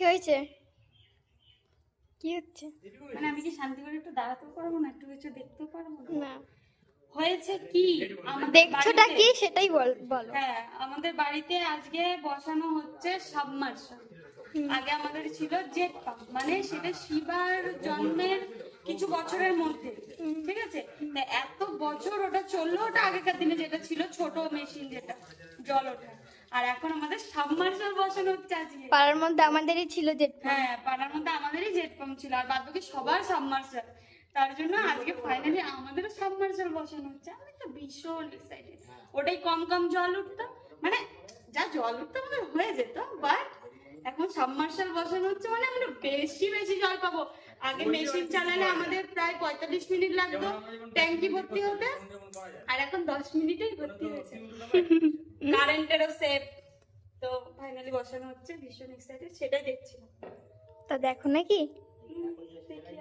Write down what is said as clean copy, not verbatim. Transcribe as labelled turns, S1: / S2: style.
S1: কি হয়েছে? কি হচ্ছে?
S2: মানে আমি কি শান্তি করে একটু দাঁড়াতেও পারবো না, একটু কিছু দেখতেও পারবো না?
S1: না,
S2: হয়েছে কি আমাদের
S1: দেখছোটা
S2: বাড়িতে?
S1: কি সেটাই বলো।
S2: হ্যাঁ, আমাদের বাড়িতে আজকে বসানো হচ্ছে সাবমার্শাল। আগে আমাদের ছিল জেট পাম্প, মানে সেটা শিবার জন্মের কিছু বছরের মধ্যে, ঠিক আছে? তা এত বছর ওটা চললো, ওটা আগেকার দিনে যেটা ছিল ছোট মেশিন, যেটা জল ওঠা। আর এখন আমাদের সাবমার্শাল বসানো হচ্ছে আজকে।
S1: পাড়ার মধ্যে আমাদেরই ছিল জেট পাম্প।
S2: হ্যাঁ, পাড়ার মধ্যে আমাদেরই জেট পাম্প ছিল, আর বাদ বাকি সবার সাবমার্শাল। তার জন্য আজকে ফাইনালি আমাদেরও সাবমার্শাল বসানো হচ্ছে। আমি তো ভীষণ এক্সাইটেড। ওটাই কম কম জল উঠতো, মানে যা জল উঠতো আমাদের হয়ে যেত, বাট এখন সাবমার্শাল বসানো হচ্ছে মানে আমরা বেশি বেশি জল পাবো। আগে মেশিন চালালে আমাদের প্রায় 45 মিনিট লাগতো ট্যাঙ্কি ভর্তি হতে, আর এখন 10 মিনিটেই ভর্তি হয়েছে। কারেন্টেরও সেভ। তো ফাইনালি বসানো হচ্ছে, ভীষণ এক্সাইটেড, সেটাই দেখছিলাম।
S1: তা দেখো নাকি?
S2: দেখি